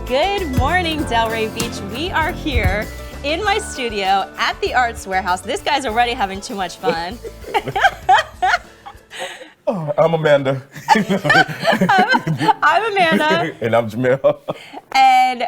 Good morning, Delray Beach. We are here in my studio at the Arts Warehouse. This guy's already having too much fun. Oh, I'm Amanda. I'm Amanda. And I'm Jamel. And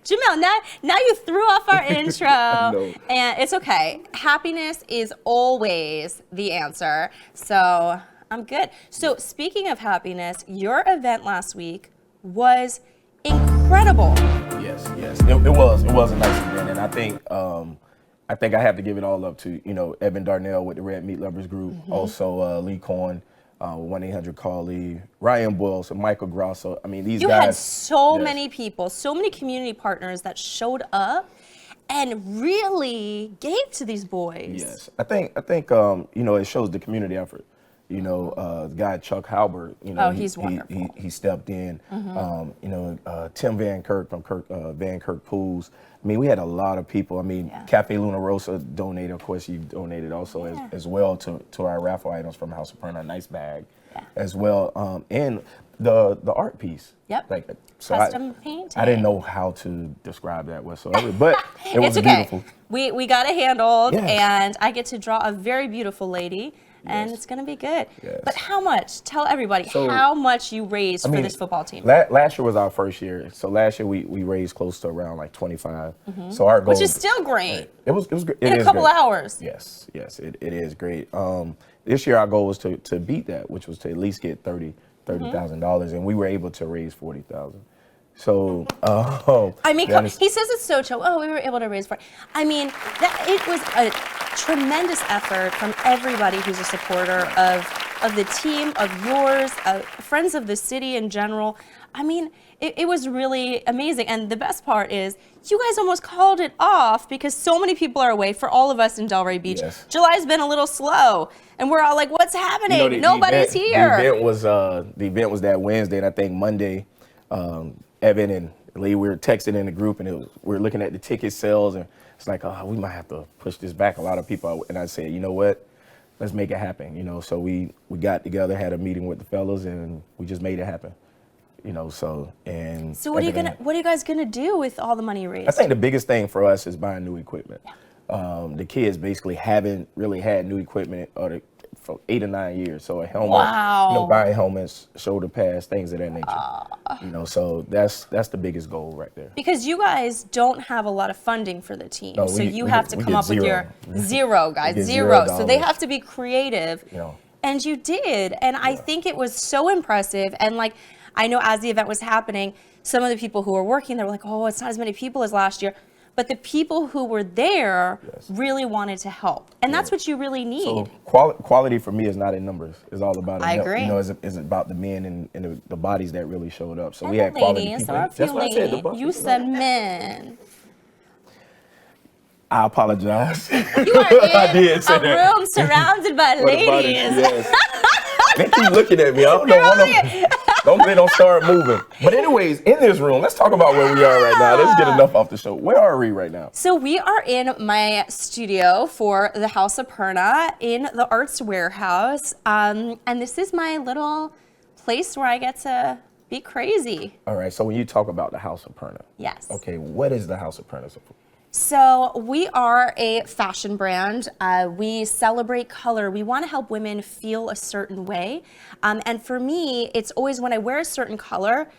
Jamel, now you threw off our intro. No. And it's okay. Happiness is always the answer. So I'm good. So speaking of happiness, your event last week was incredible. Yes. It was a nice event, and I think I have to give it all up to Evan Darnell with the Red Meat Lovers Group, also Lee Cohen, 1-800-CALL-LEE, Ryan Boyle, so Michael Grosso. I mean, these you guys. You had so many people, so many community partners that showed up and really gave to these boys. Yes, I think it shows the community effort. The guy Chuck Halbert, he's wonderful. He stepped in. Tim Van Kirk from Van Kirk Pools. I mean, we had a lot of people. I mean, Cafe Luna Rosa donated. Of course, you donated also as well to our raffle items from House of Perna, a nice bag as well. And the art piece. Yep. Custom painting. I didn't know how to describe that whatsoever, but it was okay. beautiful. We got it handled, yes. And I get to draw a very beautiful lady. And it's going to be good. Yes. But how much? Tell everybody how much you raised for this football team. Last year was our first year. So last year we raised close to around like 25. So our goal, which is still great. It was great. In a couple hours. Yes, it is great. This year our goal was to beat that, which was to at least get $30,000, and we were able to raise $40,000. So, I mean, he says it's so chill. Oh, we were able to raise $40,000. I mean, it was a tremendous effort from everybody who's a supporter of the team, of yours, friends of the city in general. I mean, it was really amazing. And the best part is you guys almost called it off because so many people are away. For all of us in Delray Beach, July's been a little slow. And we're all like, what's happening? Nobody's here. The event was that Wednesday, and I think Monday, Evan and Lee, we were texting in the group, and we were looking at the ticket sales, and it's like, we might have to push this back. A lot of people, and I said, you know what, let's make it happen. So we got together, had a meeting with the fellas, and we just made it happen. So what are you guys gonna do with all the money you raised? I think the biggest thing for us is buying new equipment. The kids basically haven't really had new equipment for 8 or 9 years. So a helmet, buying helmets, shoulder pads, things of that nature. So that's the biggest goal right there. Because you guys don't have a lot of funding for the team, so you have to come up with your zero, guys, zero. So they have to be creative, and you did. And I think it was so impressive. And like, I know as the event was happening, some of the people who were working, they were like, oh, it's not as many people as last year. But the people who were there really wanted to help. And that's what you really need. So quality for me is not in numbers. It's all about I agree. It's about the men and the bodies that really showed up. So and we had quality ladies, people. That's what I said. You said men. I apologize. You are in a room surrounded by ladies. They keep looking at me. I don't know. They don't start moving. But anyways, in this room, let's talk about where we are right now. Let's get enough off the show. Where are we right now? So we are in my studio for the House of Perna in the Arts Warehouse. And this is my little place where I get to be crazy. All right. So when you talk about the House of Perna. Yes. Okay. What is the House of Perna? So we are a fashion brand. We celebrate color. We want to help women feel a certain way. And for me, it's always when I wear a certain color,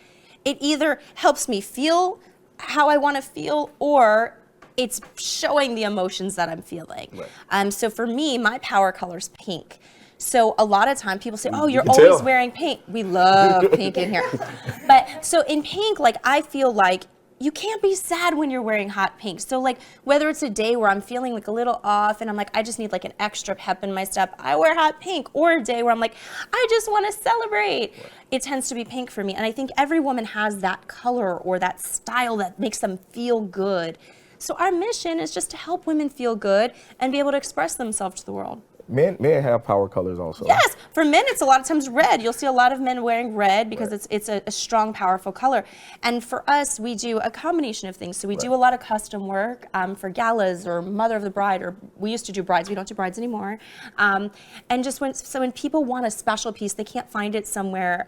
it either helps me feel how I want to feel, or it's showing the emotions that I'm feeling. Right. So for me, my power color is pink. So a lot of time people say, oh, you're always wearing pink. We love pink in here. But so in pink, like, I feel like you can't be sad when you're wearing hot pink. So like, whether it's a day where I'm feeling like a little off and I'm like, I just need like an extra pep in my step, I wear hot pink. Or a day where I'm like, I just want to celebrate. It tends to be pink for me. And I think every woman has that color or that style that makes them feel good. So our mission is just to help women feel good and be able to express themselves to the world. men have power colors also. Yes, for men, it's a lot of times red. You'll see a lot of men wearing red because it's a strong, powerful color. And for us, we do a combination of things. So we do a lot of custom work for galas or mother of the bride, or we used to do brides. We don't do brides anymore. And just when people want a special piece, they can't find it somewhere.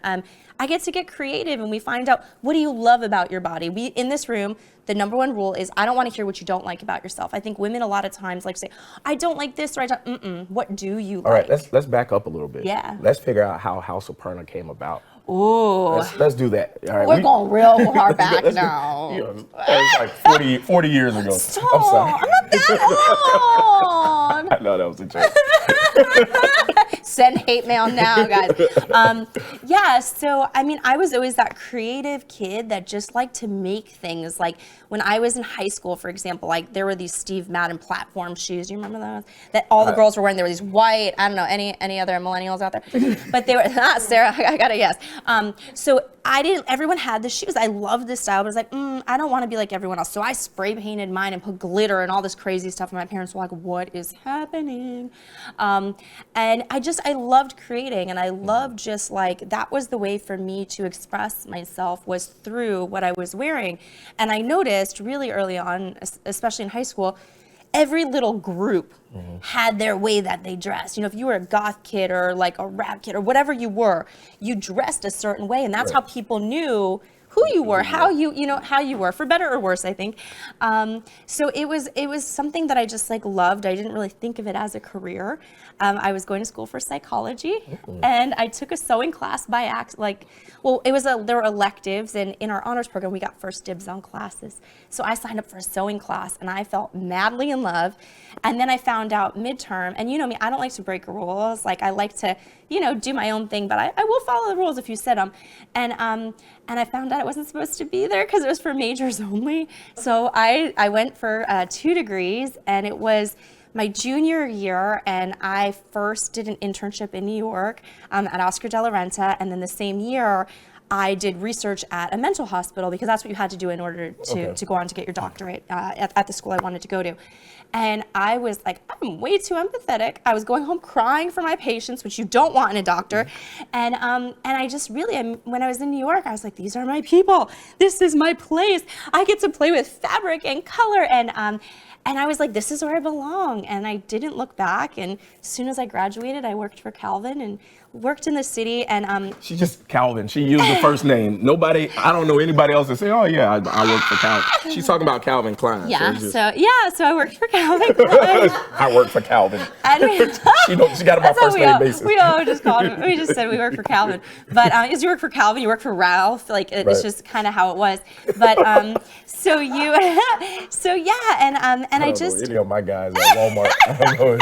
I get to get creative, and we find out, what do you love about your body? We in this room, the number one rule is, I don't want to hear what you don't like about yourself. I think women a lot of times like to say, I don't like this, or I don't. What do you like? All right, let's back up a little bit. Yeah. Let's figure out how House of Perna came about. Ooh. Let's do that. All right, We're going real hard back now. That was like 40 years ago. Stop. I'm sorry. I'm not that old. I know that was a joke. Send hate mail now, guys. So I mean, I was always that creative kid that just liked to make things. Like when I was in high school, for example, like there were these Steve Madden platform shoes. You remember those? That all the girls were wearing. There were these white. I don't know any other millennials out there, but they were not Sarah. I gotta guess. So I didn't. Everyone had the shoes. I loved this style, but I was like, I don't want to be like everyone else. So I spray painted mine and put glitter and all this crazy stuff. And my parents were like, "What is happening?" And I loved creating, and I loved just like, that was the way for me to express myself, was through what I was wearing. And I noticed really early on, especially in high school, every little group had their way that they dressed. You know, if you were a goth kid or like a rap kid or whatever you were, you dressed a certain way, and that's how people knew who you were, how you were, for better or worse, I think. So it was something that I just like loved. I didn't really think of it as a career. I was going to school for psychology, and I took a sewing class by accident. There were electives, and in our honors program, we got first dibs on classes. So I signed up for a sewing class, and I fell madly in love. And then I found out midterm, and you know me, I don't like to break rules. Like, I like to, do my own thing, but I will follow the rules if you set them. And I found out I wasn't supposed to be there because it was for majors only. So I went for 2 degrees, and it was my junior year, and I first did an internship in New York at Oscar de la Renta, and then the same year I did research at a mental hospital, because that's what you had to do in order to go on to get your doctorate at the school I wanted to go to. And I was like, I'm way too empathetic. I was going home crying for my patients, which you don't want in a doctor. And I just really, when I was in New York, I was like, these are my people. This is my place. I get to play with fabric and color. And I was like, this is where I belong. And I didn't look back. And as soon as I graduated, I worked for Calvin and worked in the city. And she just Calvin. She used the first name. I don't know anybody else that say, oh yeah, I work for Calvin. She's talking about Calvin Klein. Yeah. So I worked for Calvin Klein. I work for Calvin. And she got about first name basis. We all just called him. We just said we work for Calvin. But as you work for Calvin, you work for Ralph. Like it's just kind of how it was. But so I just any of my guys at Walmart. I don't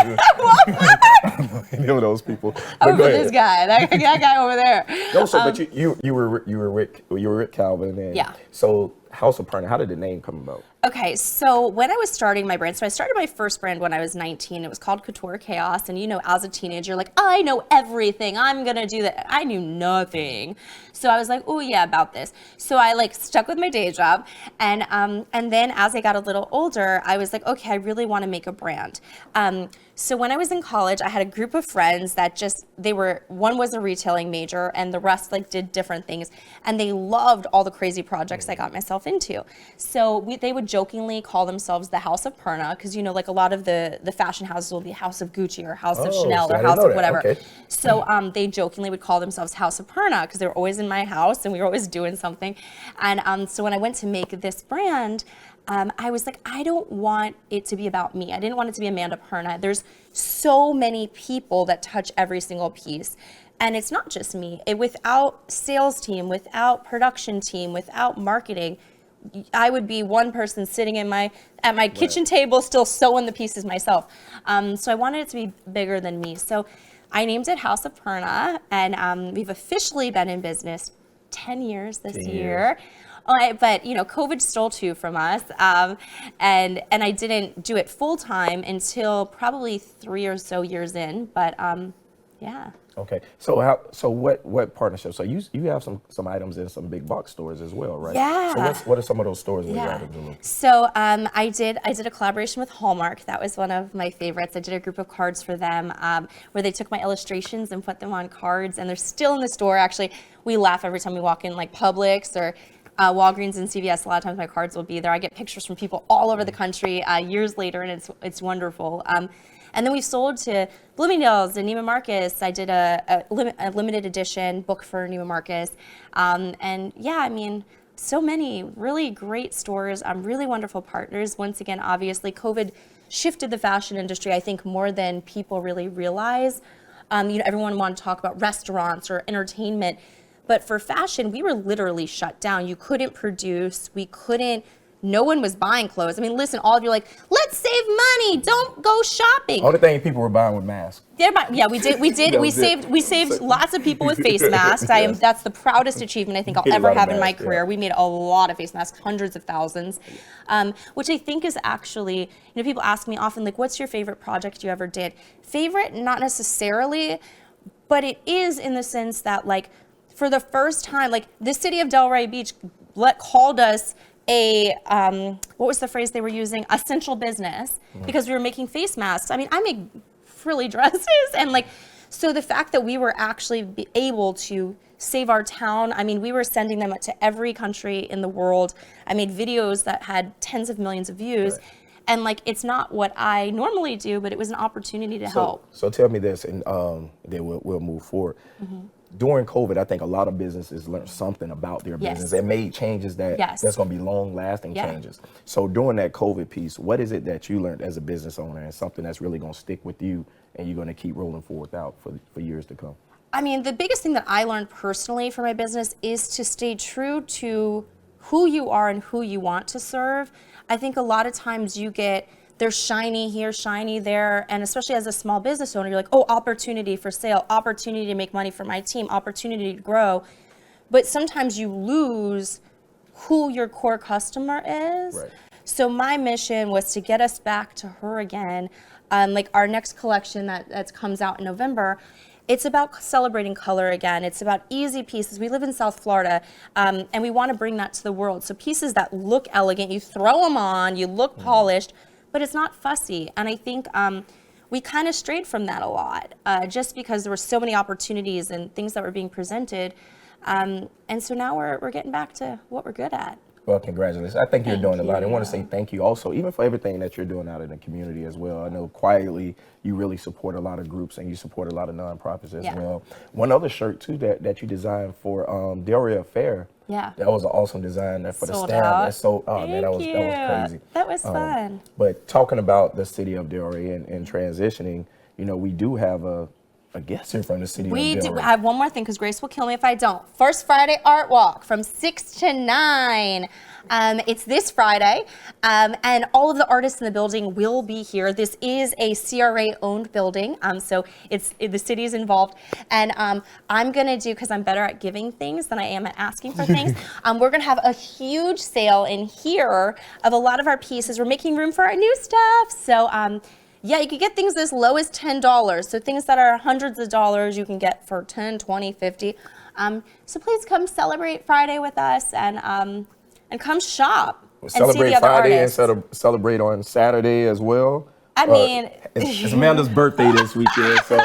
know any of those people. This guy, that guy over there. No, but you were with Calvin, and so House of Perna. How did the name come about? Okay, so when I was starting my brand, so I started my first brand when I was 19. It was called Couture Chaos, and as a teenager, like, I know everything. I'm gonna do that. I knew nothing. So I was like, oh yeah, about this. So I like stuck with my day job, and then as I got a little older, I was like, okay, I really want to make a brand. So when I was in college, I had a group of friends that one was a retailing major, and the rest like did different things, and they loved all the crazy projects I got myself into. So they would jokingly call themselves the House of Perna, because like a lot of the fashion houses will be House of Gucci or House of Chanel or House of whatever. Okay. So they jokingly would call themselves House of Perna because they were always in my house and we were always doing something. And so when I went to make this brand, I was like, I don't want it to be about me. I didn't want it to be Amanda Perna. There's so many people that touch every single piece. And it's not just me. Without sales team, without production team, without marketing, I would be one person sitting at my kitchen table still sewing the pieces myself. So I wanted it to be bigger than me. So I named it House of Perna, and we've officially been in business 10 years this year. But COVID stole 2 from us, and I didn't do it full time until probably 3 or so years in. But Yeah. Okay. So what partnership? So you have some items in some big box stores as well, right? Yeah. So what are some of those stores where your Yeah. items are located? So I did a collaboration with Hallmark. That was one of my favorites. I did a group of cards for them where they took my illustrations and put them on cards, and they're still in the store. Actually, we laugh every time we walk in, like Publix or Walgreens and CVS. A lot of times my cards will be there. I get pictures from people all over the country years later, and it's wonderful. And then we sold to Bloomingdale's and Neiman Marcus. I did a limited edition book for Neiman Marcus. And yeah, I mean, so many really great stores, really wonderful partners. Once again, obviously, COVID shifted the fashion industry, I think, more than people really realize. Everyone wanted to talk about restaurants or entertainment. But for fashion, we were literally shut down. You couldn't produce. No one was buying clothes. I mean, listen, all of you are like, let's save money. Don't go shopping. Only thing people were buying with masks. Yeah, we did. We saved lots of people with face masks. That's the proudest achievement I think I'll ever have in my career. We made a lot of face masks, hundreds of thousands, which I think is actually, people ask me often, like, what's your favorite project you ever did? Favorite, not necessarily, but it is in the sense that, like, for the first time, like, the city of Delray Beach called us what was the phrase they were using? Essential business, because we were making face masks. I mean, I make frilly dresses, and so the fact that we were actually able to save our town, I mean, we were sending them to every country in the world. I made videos that had tens of millions of views. Right. And it's not what I normally do, but it was an opportunity to help. So tell me this, and then we'll move forward. Mm-hmm. During COVID, I think a lot of businesses learned something about their business and made changes that's going to be long-lasting changes. So during that COVID piece, what is it that you learned as a business owner and something that's really going to stick with you and you're going to keep rolling forward out for years to come? I mean, the biggest thing that I learned personally for my business is to stay true to who you are and who you want to serve. I think a lot of times they're shiny here, shiny there, and especially as a small business owner, you're like, oh, opportunity for sale, opportunity to make money for my team, opportunity to grow. But sometimes you lose who your core customer is. Right. So my mission was to get us back to her again. Like our next collection that comes out in November, it's about celebrating color again. It's about easy pieces. We live in South Florida, and we want to bring that to the world. So pieces that look elegant, you throw them on, you look polished, but it's not fussy. And I think we kind of strayed from that a lot, just because there were so many opportunities and things that were being presented. And so now we're getting back to what we're good at. Well, congratulations. I think you're doing a lot. I want to say thank you also, even for everything that you're doing out in the community as well. I know quietly you really support a lot of groups and you support a lot of nonprofits as well. One other shirt too that you designed for Delray Fair. Yeah. That was an awesome design for the Sold stamp. out. That's so man, that was crazy. That was fun. But talking about the city of Delray and transitioning, we do have a guest here from the city of Delray. We do. I have one more thing, because Grace will kill me if I don't. First Friday Art Walk from 6 to 9. It's this Friday, and all of the artists in the building will be here. This is a CRA-owned building, so the city is involved. And I'm going to do, because I'm better at giving things than I am at asking for things, we're going to have a huge sale in here of a lot of our pieces. We're making room for our new stuff. So yeah, you can get things as low as $10. So things that are hundreds of dollars you can get for 10, 20, 50. So please come celebrate Friday with us and come shop. We'll celebrate Friday and celebrate on Saturday as well. I mean, it's Amanda's birthday this weekend, so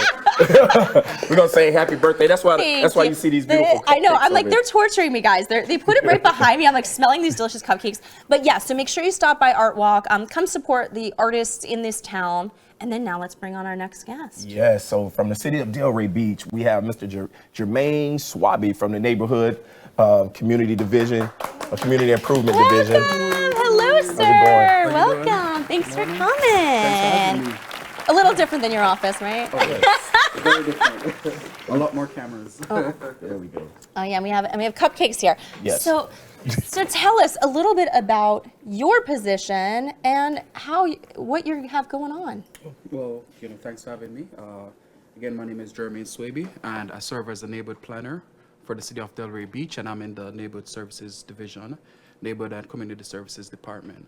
we're gonna say happy birthday. That's why you see these beautiful. I know. I'm like, they're torturing me, guys. They put it right behind me. I'm like smelling these delicious cupcakes. But yeah, so make sure you stop by Art Walk. Come support the artists in this town. And then now let's bring on our next guest. Yes. So from the city of Delray Beach, we have Mr. Jermaine Swaby from the neighborhood community division, community improvement division. Hello, sir. Welcome. Thanks for coming. A little different than your office, right? Oh, yes. Very different. A lot more cameras. Oh. There we go. Oh yeah, we have cupcakes here. Yes. So tell us a little bit about your position and what you have going on. Well, thanks for having me. Again, my name is Jermaine Swaby, and I serve as a neighborhood planner for the city of Delray Beach, and I'm in the neighborhood services division, neighborhood and community services department.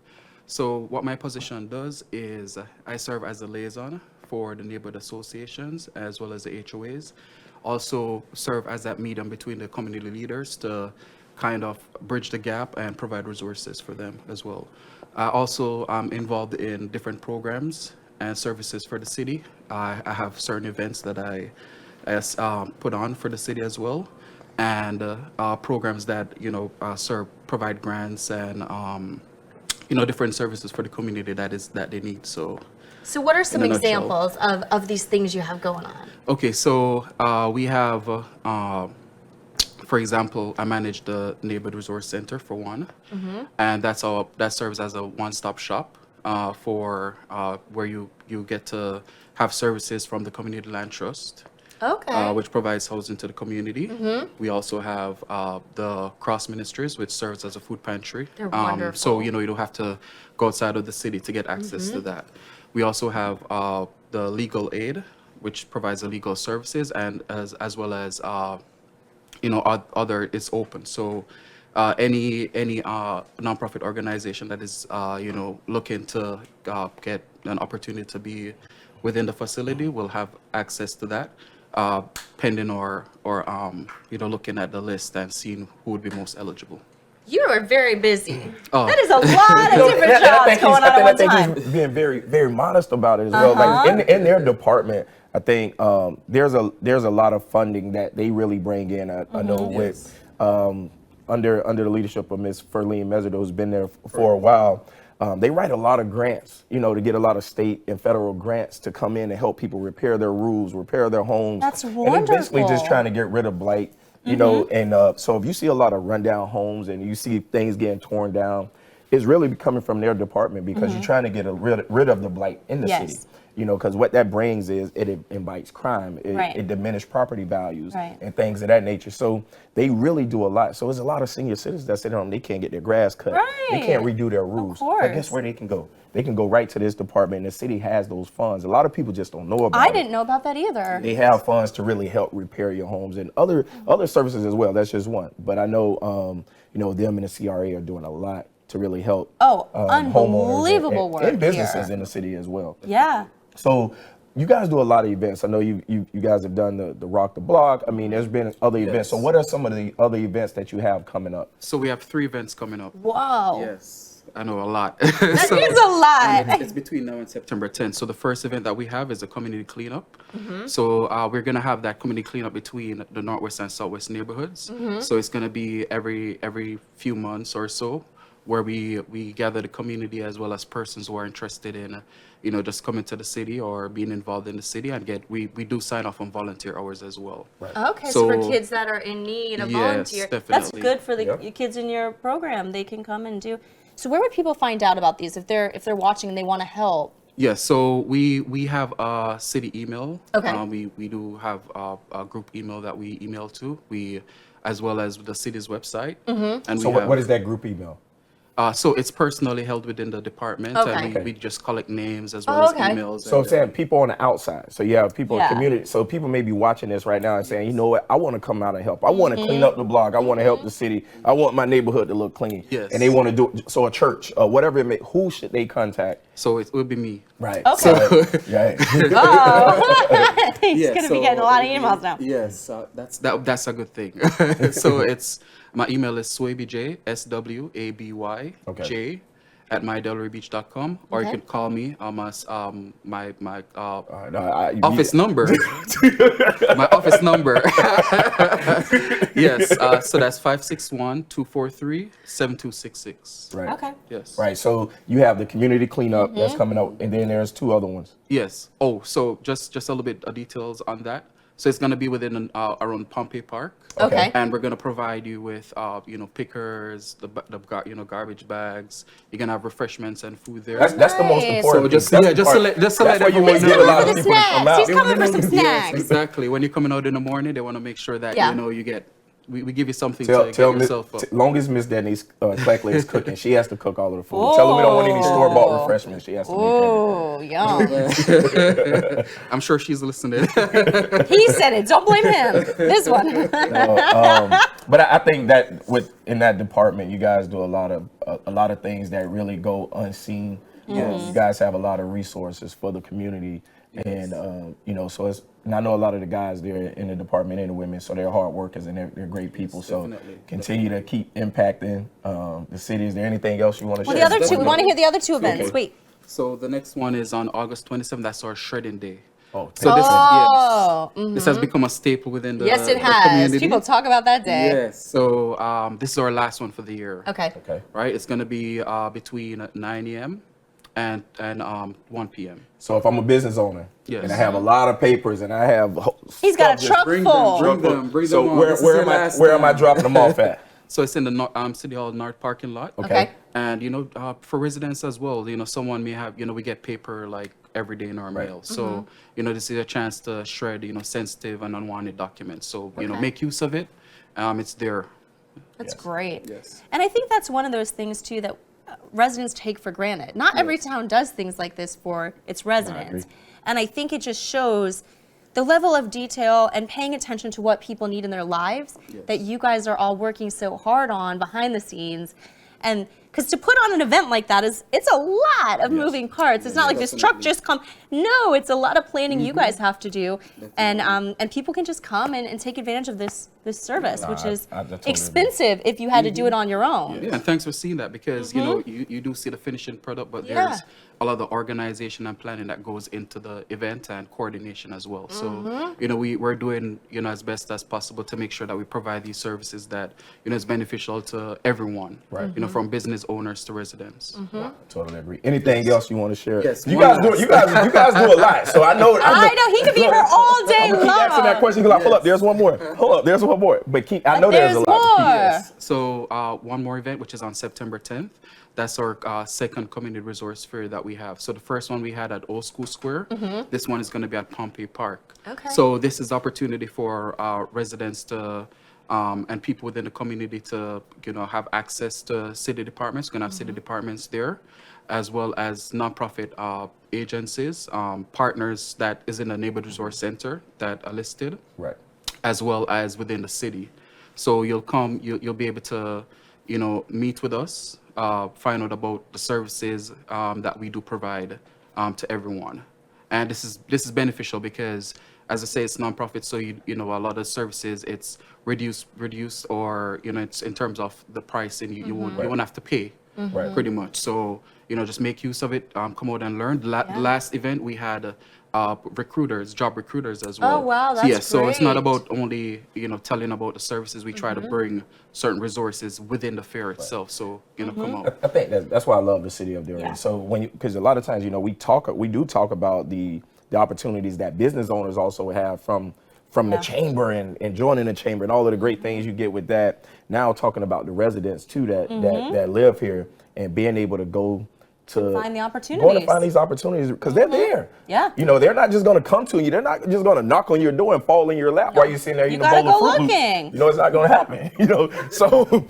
So what my position does is I serve as a liaison for the neighborhood associations as well as the HOAs. Also serve as that medium between the community leaders to kind of bridge the gap and provide resources for them as well. I also am involved in different programs and services for the city. I have certain events that I put on for the city as well, and programs that provide grants and different services for the community that they need. So what are some in a nutshell. examples of these things you have going on? Okay, so we have, for example, I manage the Neighborhood Resource Center for one, and that serves as a one-stop shop for where you get to have services from the Community Land Trust. Okay. Which provides housing to the community. We also have the Cross Ministries, which serves as a food pantry. They're wonderful. So you don't have to go outside of the city to get access to that. We also have the Legal Aid, which provides the legal services, and as well as other it's open. So any nonprofit organization that is looking to get an opportunity to be within the facility will have access to that. Pending or looking at the list and seeing who would be most eligible. You are very busy. Oh. That is a lot of different jobs going on at one time. I think he's being very, very modest about it as well. Like in their department, I think there's a lot of funding that they really bring in. I know with under the leadership of Ms. Ferline Meserdo, who's been there for a while. They write a lot of grants, to get a lot of state and federal grants to come in and help people repair their roofs, repair their homes. That's And wonderful. they're basically just trying to get rid of blight, and so if you see a lot of rundown homes and you see things getting torn down, it's really coming from their department because you're trying to get rid of the blight in the city. Because what that brings is it invites crime, it diminishes property values and things of that nature. So they really do a lot. So there's a lot of senior citizens that sit at home, they can't get their grass cut. They can't redo their roofs. But guess where they can go? They can go right to this department, and the city has those funds. A lot of people just don't know about it. I didn't know about that either. They have funds to really help repair your homes and other services as well. That's just one. But I know, them and the CRA are doing a lot to really help unbelievable homeowners work and businesses here. in the city as well. Yeah. So you guys do a lot of events. I know you guys have done the Rock the Block. I mean, there's been other events. So what are some of the other events that you have coming up? So we have 3 events coming up. Whoa. Yes, I know, a lot. That is a lot. It's between now and September 10th. So the first event that we have is a community cleanup. So we're going to have that community cleanup between the Northwest and Southwest neighborhoods. So it's going to be every few months or so, where we gather the community as well as persons who are interested in, just coming to the city or being involved in the city, and we do sign off on volunteer hours as well. Okay, so for kids that are in need of volunteer, that's definitely. good for the kids in your program. They can come and do. So where would people find out about these if they're watching and they want to help? Yes, so we have a city email. Okay. We do have a group email that we email to. As well as the city's website. And So what is that group email? So it's personally held within the department, and we just collect names as well as emails. So I'm saying people on the outside. So you have people in community. So people may be watching this right now and saying, you know what, I want to come out and help. I want to clean up the block. I want to help the city. I want my neighborhood to look clean. Yes. And they want to do it. So a church, whatever it may, who should they contact? So it would be me. Right. Okay. He's going to be getting a lot of emails now. Yes, that's a good thing. So my email is swabyj, SWABY, at mydelraybeach.com, or you can call me on my office number. My office number. Yes, so that's 561-243-7266. Right. Okay. Yes. Right. So you have the community cleanup that's coming up, and then there's 2 other ones. Yes. Oh, so just a little bit of details on that. So it's going to be within around Pompey Park. Okay. And we're going to provide you with, pickers, the garbage bags. You're going to have refreshments and food there. That's the most Nice. important. So just to let everyone He's know. coming that- for the snacks. He's coming for some Yes, snacks. exactly. When you're coming out in the morning, they want to make sure that, you get, we give you something to Tell get Miss, yourself up. long as Miss Denise Cleckley is cooking, she has to cook all of the food. Tell her we don't want any store-bought refreshments. She has to make Oh, yum. I'm sure she's listening. He said it. Don't blame him. This one. But I think that in that department, you guys do a lot of things that really go unseen. You guys have a lot of resources for the community And you know, so it's, and I know a lot of the guys there in the department and the women, so they're hard workers and they're great people. So definitely. continue to keep impacting the city. Is there anything else you want to Well, share? the other two, we want to hear the other two events. Okay. Wait. So the next one is on August 27th. That's our shredding day. Oh, So this, Oh, yes, this has become a staple within the, yes, it the has. community. People talk about that day. Yes. So this is our last one for the year. Okay. okay. Right. It's going to be between 9 a.m. and 1 p.m. So if I'm a business owner Yes. and I have a lot of papers and I have He's got a stuff truck bring full. them. so on. where, This is where your am I last where am I time. dropping them off at? So it's in the City Hall North parking lot. Okay. And, you know, for residents as well, you know, someone may have, you know, we get paper like every day in our mail. So, you know, this is a chance to shred, you know, sensitive and unwanted documents. So, you know, Okay. make use of it. It's there. That's Yes. great. Yes. And I think that's one of those things too that residents take for granted. Not every town does things like this for its residents. agree. And I think it just shows the level of detail and paying attention to what people need in their lives that you guys are all working so hard on behind the scenes. And because to put on an event like that it's a lot of moving parts. It's not like this truck just come. No, it's a lot of planning you guys have to do, and people can just come and take advantage of this service, which is I totally agree. expensive if you had to do it on your own. Yeah, and thanks for seeing that because, you know, you do see the finishing product, but there's a lot of organization and planning that goes into the event and coordination as well. So, you know, we're doing, you know, as best as possible to make sure that we provide these services that, you know, is beneficial to everyone, Right. you know, from business owners to residents. Totally agree. Anything else you want to share? Yes, You one guys do last. you guys do a lot. So I know I know he could be here all day I'm gonna keep asking that long. question. Like, hold up, there's one more. Hold up, there's one more. But I know there's a lot. more. Yes. So one more event, which is on September 10th. That's our second community resource fair that we have. So the first one we had at Old School Square. This one is going to be at Pompey Park. Okay. So this is opportunity for residents to and people within the community to, you know, have access to city departments. We're going to have city departments there, as well as nonprofit agencies, partners that is in the neighborhood resource center that are listed, Right. as well as within the city. So you'll be able to, you know, meet with us, find out about the services that we do provide to everyone. And this is beneficial because, as I say, it's nonprofit, so you know a lot of services it's reduced or, you know, it's in terms of the price, and you won't have to pay Right. pretty much. So, you know, just make use of it. Come out and learn. The last event we had job recruiters as well. Oh, wow, So, that's yeah, so it's not great. about only, you know, telling about the services. We try to bring certain resources within the fair itself. So, you know, come out. I think that's why I love the city of Delray. Yeah. So because a lot of times, you know, we do talk about the opportunities that business owners also have from the chamber and joining the chamber and all of the great things you get with that. Now talking about the residents too that live here and being able to go to Find the Going opportunities. to find these opportunities because they're there. Yeah. You know, they're not just going to come to you. They're not just going to knock on your door and fall in your lap while you're sitting there eating a gotta bowl of go Fruit Loops. looking. You know, it's not going to happen. You know, so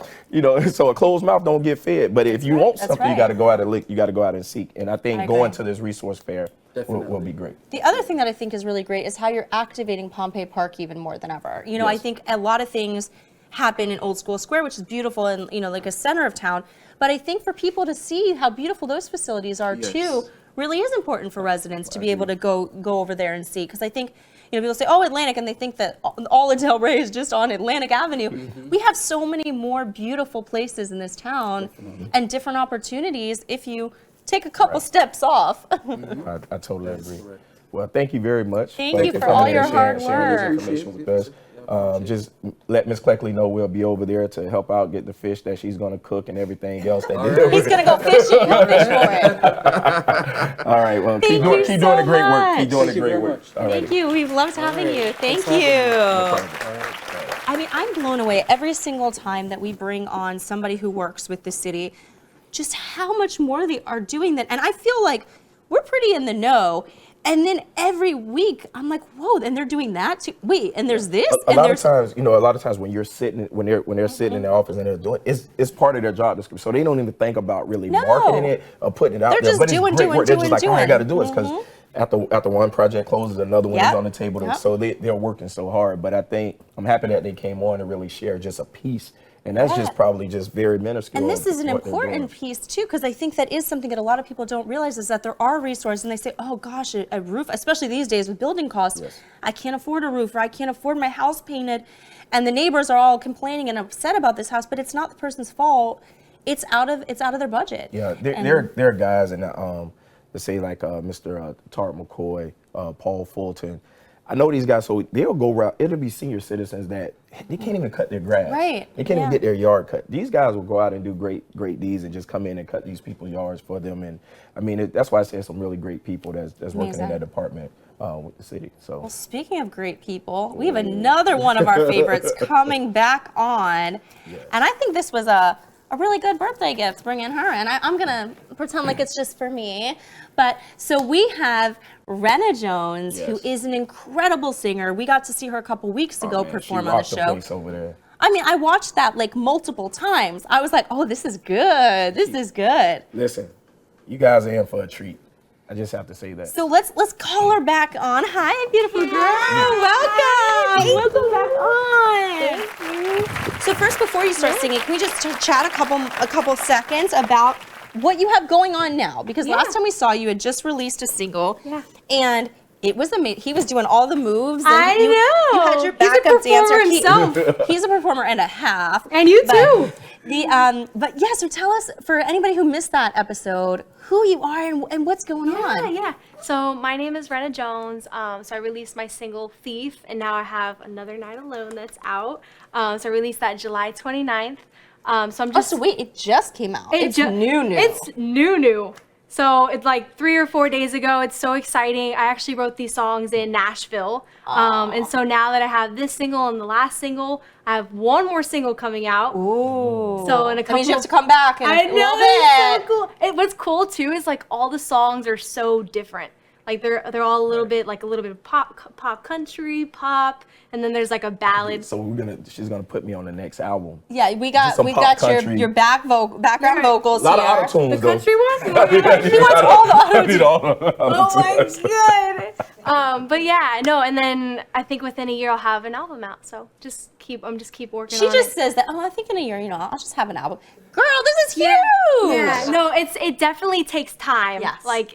so a closed mouth don't get fed. But if you want That's something, you right. got to go out and look. You got to go out and seek. And I think I going agree. to this resource fair will be great. The other thing that I think is really great is how you're activating Pompey Park even more than ever. You know, I Yes. think a lot of things happen in Old School Square, which is beautiful and, you know, like a center of town. But I think for people to see how beautiful those facilities are Yes. too really is important for residents to be able to go over there and see. Because I think, you know, people say, oh, Atlantic, and they think that all of Delray is just on Atlantic Avenue. We have so many more beautiful places in this town and different opportunities if you take a couple steps off. I totally agree. Well, thank you very much. Thank you for coming all in your and hard sharing this work. information with us. Just let Miss Cleckley know we'll be over there to help out get the fish that she's going to cook and everything else. He's going to go fishing. He'll fish for it. All right. Well, Thank keep you doing so the great work. Keep much. doing the Thank you great very work. much. All right. Thank you. We've loved having you. Thank you. I mean, I'm blown away every single time that we bring on somebody who works with the city, just how much more they are doing that. And I feel like we're pretty in the know. And then every week, I'm like, whoa, and they're doing that too. Wait, and there's this, A and lot of there's times, you know, when you're sitting, when they're sitting in their office and they're doing, it's part of their job description. So they don't even think about really No. marketing it or putting it out They're there. just But doing, it's great doing, work. They're just doing, like, I got to doing. do it because after one project closes, another one is Yep. on the table. Yep. So they're working so hard. But I think I'm happy that they came on to really share just a piece And that's just probably just very minuscule. And this is an of what they're doing. important piece too, because I think that is something that a lot of people don't realize is that there are resources, and they say, oh gosh, a roof, especially these days with building costs, Yes. I can't afford a roof, or I can't afford my house painted. And the neighbors are all complaining and upset about this house, but it's not the person's fault. It's out of their budget. Yeah, there are guys in the, let's say like Mr. Tart McCoy, Paul Fulton. I know these guys, so they'll go around. It'll be senior citizens that they can't even cut their grass. Right. They can't even get their yard cut. These guys will go out and do great deeds and just come in and cut these people's yards for them. And I mean, that's why I say some really great people that's working in that department with the city. So. Well, speaking of great people, we have another one of our favorites coming back on, and I think this was a really good birthday gift bringing her in. I'm gonna pretend like it's just for me. But so we have Rena Jones, who is an incredible singer. We got to see her a couple weeks ago perform on the show. Place over there. I mean, I watched that like multiple times. I was like, oh, this is good. This is good. Listen, you guys are in for a treat. I just have to say that. So let's call her back on. Hi, beautiful girl. Welcome. Welcome back on. Thank you. So first, before you start singing, can we just chat a couple seconds about what you have going on now? Because last time we saw you had just released a single. Yeah. And it was amazing. He was doing all the moves. And I you know. had your He's a backup dancer. performer himself. He's a performer and a half. And you too. But yeah, so tell us, for anybody who missed that episode, who you are and what's going on. Yeah. So my name is Rena Jones. So I released my single Thief, and now I have another Night Alone that's out. So I released that July 29th. So I'm just. Oh, so wait, it just came out. It's new. It's new. So it's like 3 or 4 days ago. It's so exciting. I actually wrote these songs in Nashville. And so now that I have this single and the last single, I have one more single coming out. Ooh. So in a couple. That means you have to come back in I a know, little it's bit. so cool. What's cool too is like all the songs are so different. Like they're all a little bit of pop country, pop, and then there's like a ballad. So she's gonna put me on the next album. Yeah, we got country. your background vocals A lot here. of auto-tunes, The country one? He wants all the auto-tunes. Oh my god. But yeah, no, and then I think within a year I'll have an album out. So I'm just keep working on it. She just says that, I think in a year, I'll just have an album. Girl, this is huge. Yeah, no, it definitely takes time. Yes. Like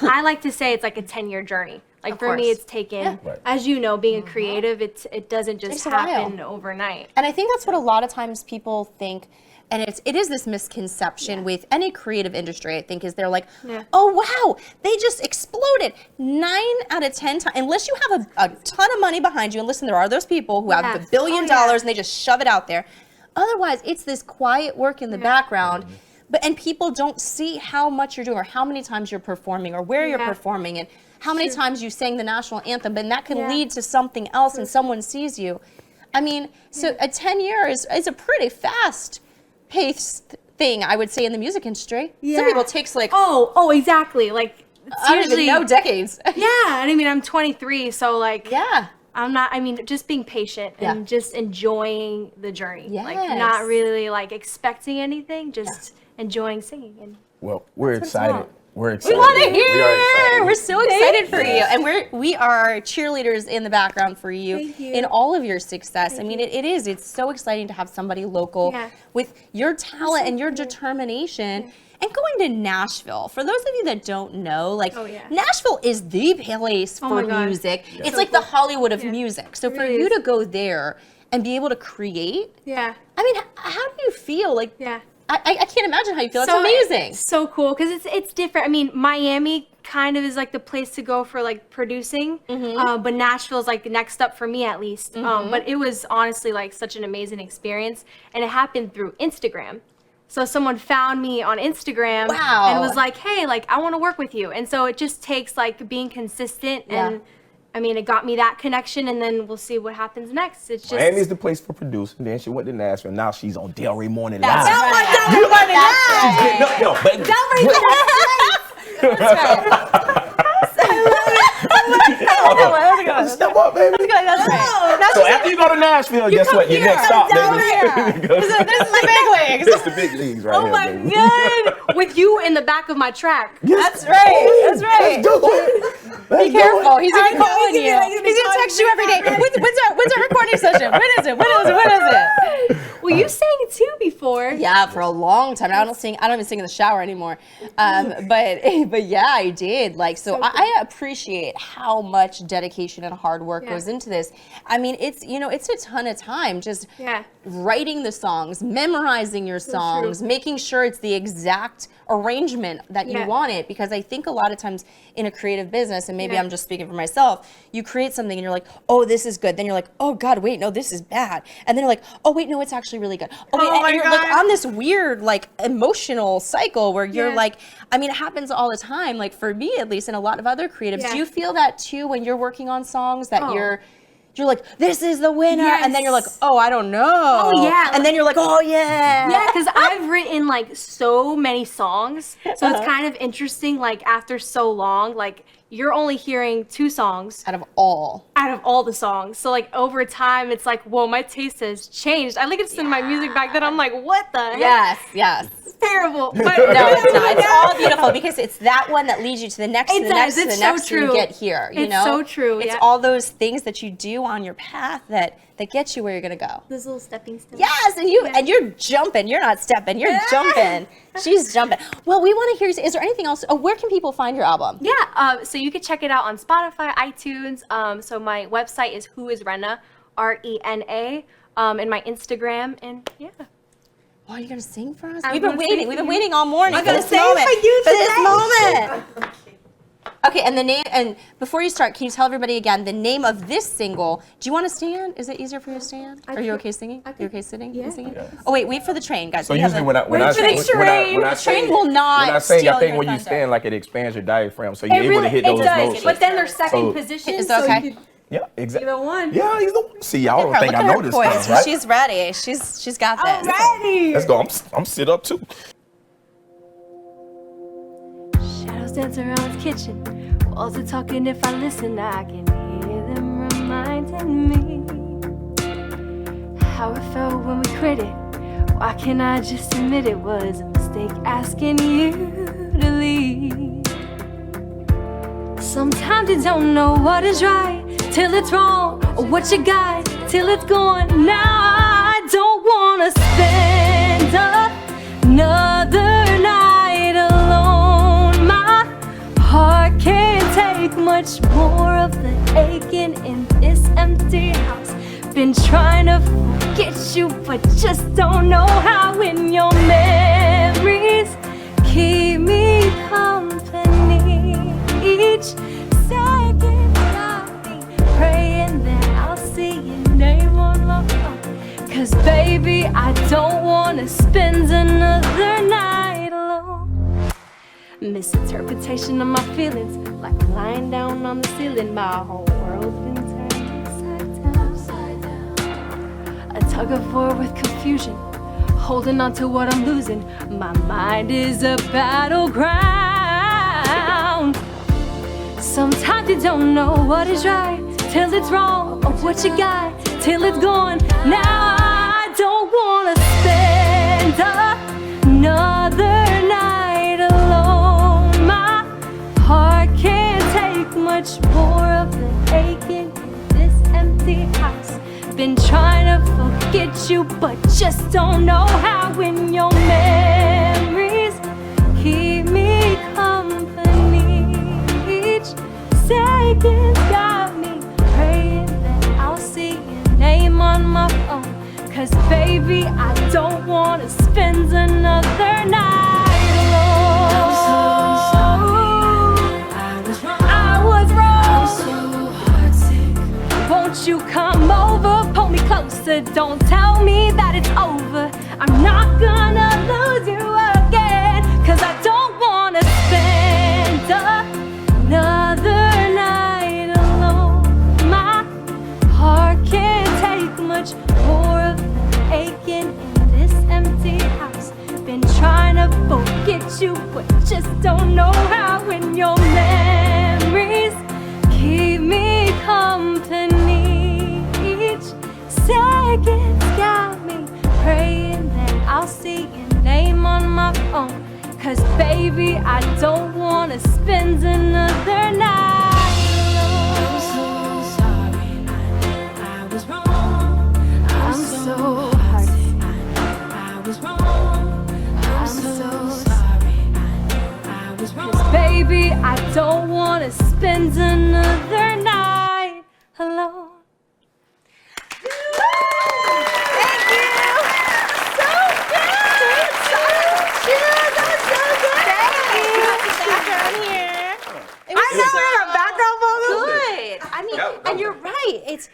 I like to say it's like a 10-year journey. Like for me, it's taken, as you know, being a creative, it doesn't just happen overnight. And I think that's what a lot of times people think, and it is this misconception with any creative industry, I think, is they're like, oh wow, they just exploded. 9 out of 10 times, unless you have a ton of money behind you, and listen, there are those people who have $1 billion and they just shove it out there. Otherwise, it's this quiet work in the background. And people don't see how much you're doing, or how many times you're performing, or where you're performing, and how many times you sang the national anthem. And that can lead to something else, and someone sees you. I mean, so a 10 years is a pretty fast-paced thing, I would say, in the music industry. Some people it takes like exactly, like I don't even know, decades. I mean, I'm 23, so like I'm not. I mean, just being patient and just enjoying the journey. Like not really like expecting anything, just enjoying singing. And well, we're excited. We're excited. We want to hear. We're so excited for you, and we are cheerleaders in the background for you, in all of your success. I mean, it's so exciting to have somebody local with your talent and your determination. And going to Nashville, for those of you that don't know, like Nashville is the place for music. It's so like the Hollywood of music. So for you to go there and be able to create, I mean, how do you feel? Like, I can't imagine how you feel. It's amazing. It's so cool because it's different. I mean, Miami kind of is like the place to go for like producing, but Nashville is like next up for me at least. But it was honestly like such an amazing experience, and it happened through Instagram. So someone found me on Instagram and was like, hey, like, I want to work with you. And so it just takes like being consistent and I mean, it got me that connection, and then we'll see what happens next. It's just Miami's the place for producing. Then she went to Nashville. Now she's on Delray Morning Live. That's Step up, baby. That's right. So after you go to Nashville, guess what? Your next stop, baby. This is the big leagues. This is the big leagues right here, baby. Oh my God. With you in the back of my track. That's right. That's right. Be careful. He's even calling you. He's gonna text you every day. When's our recording session? When is it? you sang too before. Yeah, for a long time. I don't even sing in the shower anymore. But yeah, I did. Like, so I appreciate how much dedication and hard work goes into this. I mean, it's a ton of time just writing the songs, memorizing your songs, making sure it's the exact arrangement that you want it. Because I think a lot of times in a creative business, and maybe I'm just speaking for myself, you create something and you're like, oh, this is good. Then you're like, oh God, wait, no, this is bad. And then you're like, oh wait, no, it's actually really good. Oh wait, and you're like on this weird like emotional cycle where you're like, I mean, it happens all the time. Like for me, at least, and a lot of other creatives, do you feel that too when you're working on songs that you're like, this is the winner, and then you're like, oh, I don't know. Oh yeah, and then you're like, oh yeah. Yeah, because I've written like so many songs, so it's kind of interesting. Like after so long, like you're only hearing 2 songs out of all the songs. So like over time, it's like, whoa, my taste has changed. I listen to my music back then. I'm like, what the heck? Yes. It's terrible. But No, it's not. It's all beautiful because it's that one that leads you to the next, to the next, to the next, and you get here. You know, it's so true. It's all those things that you do on your path that get you where you're gonna go. Those little stepping stones. Yes, and you're jumping. You're not stepping. You're jumping. She's jumping. Well, we want to hear. Is there anything else? Where can people find your album? Yeah. So you can check it out on Spotify, iTunes. So my website is whoisrena, RENA, and my Instagram, and Oh, are you gonna sing for us? I'm We've been gonna waiting. sing We've for been you. waiting all morning. I'm gonna for this sing moment. for you For this today. moment. Okay, and the name. And before you start, can you tell everybody again the name of this single? Do you want to stand? Is it easier for you to stand? Are you okay singing? You okay sitting? Yeah. You singing? Oh wait, wait for the train, guys. So We have usually a- when I the train. when I the train sing, will not. when I sing, steal I think your when you thunder. stand, like it expands your diaphragm, so you're able to hit those it does, notes. but then there's second So- position. Is so that okay? you could Yeah, exactly. either one. Yeah, he's the one. See, y'all don't Her, think look I at know her this poise. stuff, right? She's ready. She's got this. Ready. Let's go. I'm sit up too. Shadows dance around the kitchen. Walls are talking. If I listen, I can hear them reminding me how it felt when we quit it. Why can't I just admit it was a mistake asking you to leave? Sometimes you don't know what is right till it's wrong, or what you got till it's gone. Now I don't wanna spend another night alone. My heart can't take much more of the aching in this empty house. Been trying to forget you, but just don't know how. In your memories keep me company. Each second I'll be praying that I'll see your name on my phone. 'Cause baby, I don't wanna spend another night alone. Misinterpretation of my feelings, like I'm lying down on the ceiling. My whole world's been turned upside down. A tug of war with confusion, holding on to what I'm losing. My mind is a battleground. Sometimes you don't know what is right till it's wrong, or what you got till it's gone. Now I don't wanna spend another night alone. My heart can't take much more of the aching in this empty house. Been trying to forget you, but just don't know how. When your memories keep me company. Each second got me praying that I'll see your name on my phone. 'Cause baby, I don't wanna spend another night alone. I'm so sorry, I was wrong. I'm so heartsick. Won't you come over, pull me closer? Don't tell me that it's over. I'm not gonna lose you again. 'Cause I don't wanna spend another night alone. My heart can't take much more of the aching in this empty house. Been trying to forget you, but just don't know how. When your memories keep me company. Each second's got me praying that I'll see your name on my phone. 'Cause baby, I don't wanna spend another night alone. I'm so sorry, I was wrong. I'm so heartsick. was wrong. I'm so sorry. I was wrong. Baby, I don't want to spend another night alone. Thank you. So good. That was so good. Thank you. It was good. I mean, and you're right. It's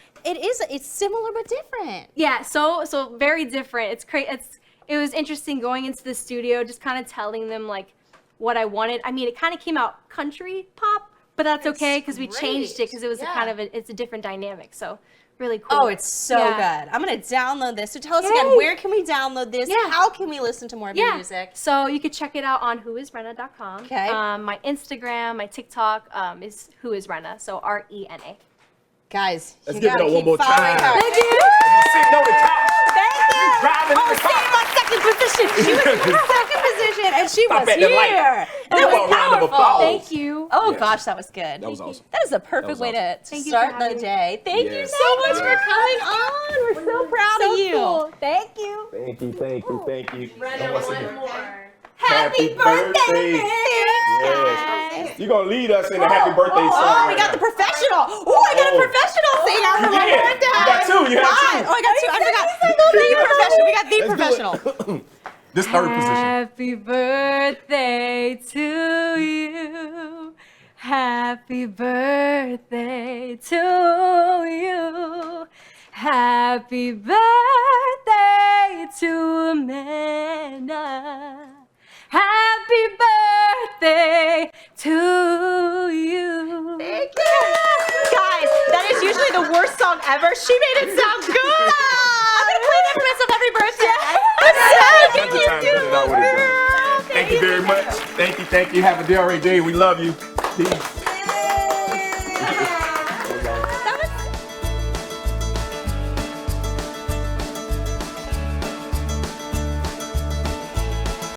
similar but different. Yeah, so very different. It was interesting going into the studio, just kind of telling them like what I wanted. I mean, it kind of came out country pop, but that's okay because we changed it because it was it's a different dynamic. So really cool. Oh, it's so good. I'm gonna download this. So tell us again, where can we download this? Yeah. How can we listen to more of your music? So you could check it out on whoisrena.com. Okay. My Instagram, my TikTok is whoisrena. So RENA. Guys, Let's you give it gotta up one keep more following time. her. Thank you. Sitting on the couch. Thank you. Driving in the Stay in car. my second position. She was in her second position, and she Stop was at the light. here. Give That her a was round of powerful. applause. Thank you. Oh Yes. gosh, that was good. That was awesome. That is a perfect was way to Thank you start for the having me. day. Thank you Yes. so much for coming on. We're so proud of you. Cool. Thank you. Thank you, thank you, thank you. Happy birthday, Yes. You're going to lead us in the happy birthday song. Oh, we right got the now. professional. Oh, I got a professional sing out for my did. birthday. You got two. You had Five. two. Oh, I got two. I forgot. The professional. We got the professional. This third position. Happy birthday to you. Happy birthday to you. Happy birthday to Amanda. Happy birthday to you. Thank you. Guys, that is usually the worst song ever. She made it sound good. I'm going to play that for myself every birthday. I'm so That's the time to put it out with it. Thank you very much. Thank you. Have a Delray day. We love you. Peace.